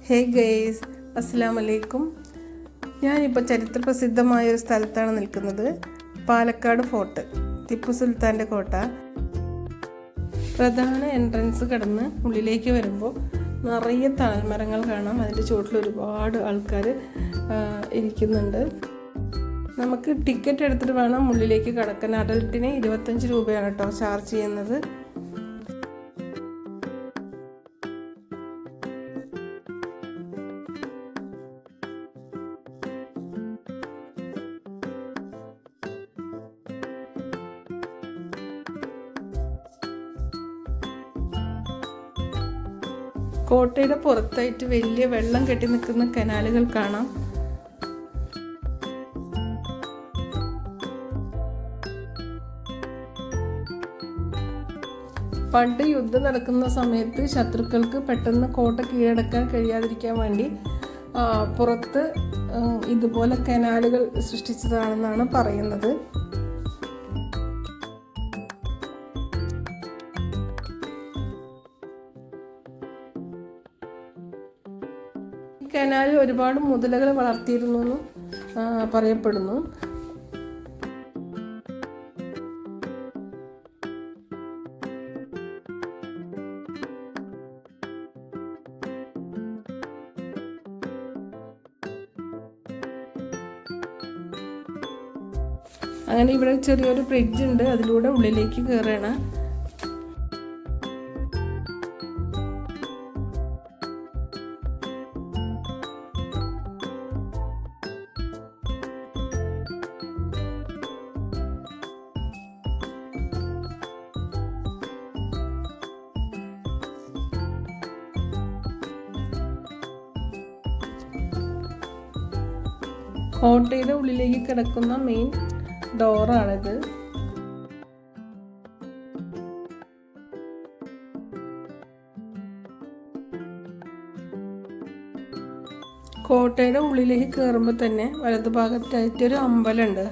Hey guys, അസ്സലാമു അലൈക്കും. ഞാനിപ്പോൾ ചരിത്രപ്രസിദ്ധമായ ഒരു സ്ഥലത്താണ് നിൽക്കുന്നത്. പാലക്കാട് ഫോർട്ട്, ടിപ്പു സുൽത്താൻ്റെ കോട്ട. പ്രധാന എൻട്രൻസ് കടന്ന് ഉള്ളിലേക്ക് വരുമ്പോൾ നിറയെ തണൽമരങ്ങൾ കാണാം. അതിൻ്റെ ചുവട്ടിൽ ഒരുപാട് ആൾക്കാർ ഇരിക്കുന്നുണ്ട്. നമുക്ക് ടിക്കറ്റ് എടുത്തിട്ട് വേണം ഉള്ളിലേക്ക് കടക്കാൻ. അഡൽട്ടിന് 25 രൂപയാണ് കേട്ടോ ചാർജ് ചെയ്യുന്നത്. കോട്ടയുടെ പുറത്തായിട്ട് വലിയ വെള്ളം കെട്ടി നിൽക്കുന്ന കനാലുകൾ കാണാം. പണ്ട് യുദ്ധം നടക്കുന്ന സമയത്ത് ശത്രുക്കൾക്ക് പെട്ടെന്ന് കോട്ട കീഴടക്കാൻ കഴിയാതിരിക്കാൻ വേണ്ടി പുറത്ത് ഇതുപോലെ കനാലുകൾ സൃഷ്ടിച്ചതാണെന്നാണ് പറയുന്നത്. കനാലിൽ ഒരുപാട് മുതലകൾ വളർത്തിയിരുന്നു എന്ന് പറയപ്പെടുന്നു. അങ്ങനെ ഇവിടെ ചെറിയൊരു ബ്രിഡ്ജ് ഉണ്ട്, അതിലൂടെ ഉള്ളിലേക്ക് കയറണം. കോട്ടയുടെ ഉള്ളിലേക്ക് കിടക്കുന്ന മെയിൻ ഡോറാണിത്. കോട്ടയുടെ ഉള്ളിലേക്ക് കയറുമ്പോൾ തന്നെ വലതുഭാഗത്തായിട്ടൊരു അമ്പലമുണ്ട്.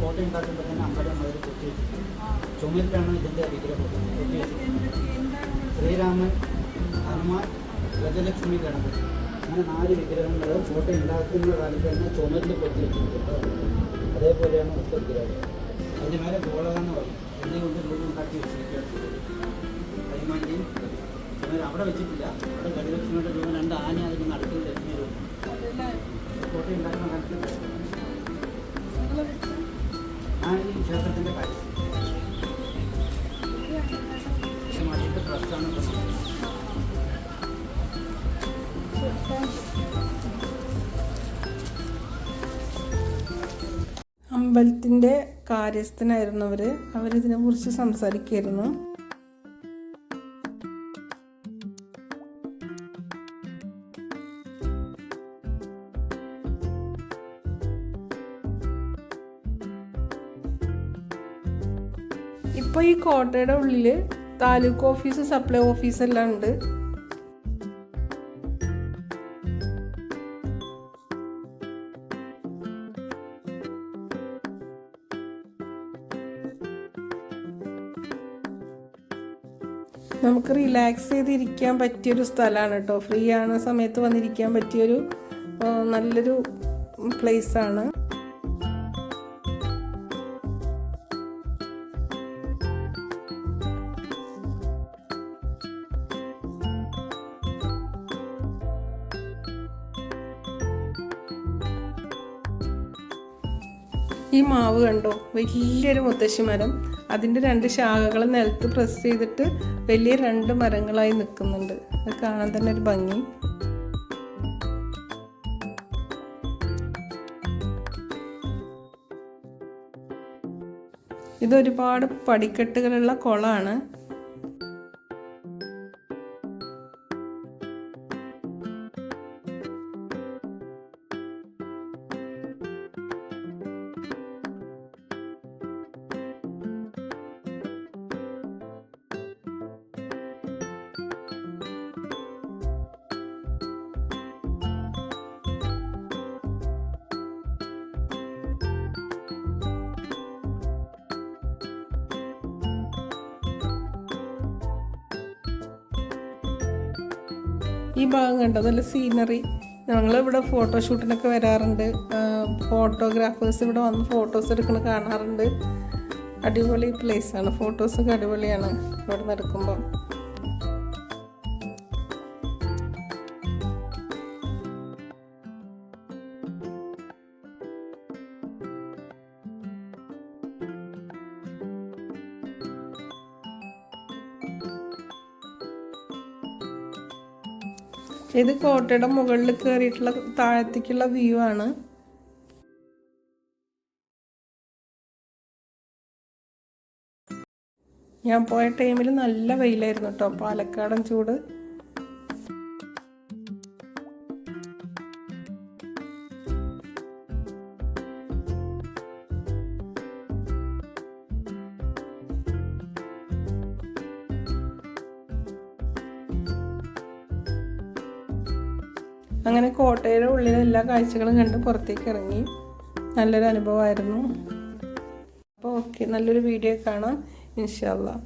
കോട്ട ഉണ്ടാക്കുമ്പോൾ തന്നെ അമ്പലം അതിൽ കൊത്തി വെച്ചിട്ട് ചുമരിലാണ് ഇതിൻ്റെ വിഗ്രഹം കൊത്തി വെച്ചിട്ടുണ്ട്. ശ്രീരാമൻ, ഹനുമാൻ, ഗജലക്ഷ്മി, ഗണപതി, അങ്ങനെ 4 വിഗ്രഹങ്ങൾ കോട്ട ഉണ്ടാക്കുന്ന കാലത്ത് തന്നെ ചുമരിൽ കൊത്തി വെച്ചിട്ടുണ്ട്. അതേപോലെയാണ് ഒറ്റ വിഗ്രഹം. അതിൻ്റെ മേലെ ഗോളക എന്ന് പറയും. എന്നെ കൊണ്ട് രൂപം ഉണ്ടാക്കി വെച്ചിരിക്കുകയാണ്. ഹനുമാൻ്റെയും ചുമര് അവിടെ വെച്ചിട്ടില്ല. അവിടെ ഗജലക്ഷ്മിയുടെ രൂപം 2 ആന അതിന് നടുക്കിൽ ലക്ഷ്മി രൂപം. കോട്ട ഉണ്ടാക്കുന്ന കാലത്ത് ഈ ക്ഷേത്രത്തിൻ്റെ കാര്യം മാറ്റിയിട്ട് ട്രസ്റ്റാണ്. അമ്പലത്തിൻ്റെ കാര്യസ്ഥനായിരുന്നവർ അവരിതിനെക്കുറിച്ച് സംസാരിക്കുകയായിരുന്നു. ഇപ്പോൾ ഈ കോട്ടയുടെ ഉള്ളിൽ താലൂക്ക് ഓഫീസ്, സപ്ലൈ ഓഫീസ് എല്ലാം ഉണ്ട്. നമുക്ക് റിലാക്സ് ചെയ്തിരിക്കാൻ പറ്റിയൊരു സ്ഥലമാണ് കേട്ടോ. ഫ്രീ ആണ് സമയത്ത് വന്നിരിക്കാൻ പറ്റിയൊരു നല്ലൊരു പ്ലേസാണ്. ഈ മാവ് കണ്ടോ, വലിയൊരു മുത്തശ്ശി മരം. അതിൻ്റെ 2 ശാഖകൾ നിലത്ത് പ്രസ് ചെയ്തിട്ട് വലിയ 2 മരങ്ങളായി നിൽക്കുന്നുണ്ട്. അത് കാണാൻ തന്നെ ഒരു ഭംഗി. ഇതൊരുപാട് പടിക്കെട്ടുകളുള്ള കുളമാണ്. ഈ ഭാഗം കണ്ടോ, നല്ല സീനറി. ഞങ്ങളിവിടെ ഫോട്ടോഷൂട്ടിനൊക്കെ വരാറുണ്ട്. ഫോട്ടോഗ്രാഫേഴ്സ് ഇവിടെ വന്ന് ഫോട്ടോസ് എടുക്കുന്ന കാണാറുണ്ട്. അടിപൊളി പ്ലേസാണ്, ഫോട്ടോസൊക്കെ അടിപൊളിയാണ് ഇവിടെ നിന്ന് എടുക്കുമ്പോൾ. ഇത് കോട്ടയുടെ മുകളിൽ കയറിയിട്ടുള്ള താഴത്തേക്കുള്ള വ്യൂ ആണ്. ഞാൻ പോയ ടൈമിൽ നല്ല വെയിലായിരുന്നു കേട്ടോ, പാലക്കാടൻ ചൂട്. അങ്ങനെ കോട്ടയുടെ ഉള്ളിലെ എല്ലാ കാഴ്ചകളും കണ്ട് പുറത്തേക്ക് ഇറങ്ങി. നല്ലൊരു അനുഭവമായിരുന്നു. അപ്പോൾ ഓക്കെ, നല്ലൊരു വീഡിയോ കാണാം ഇൻഷാ അല്ലാഹ്.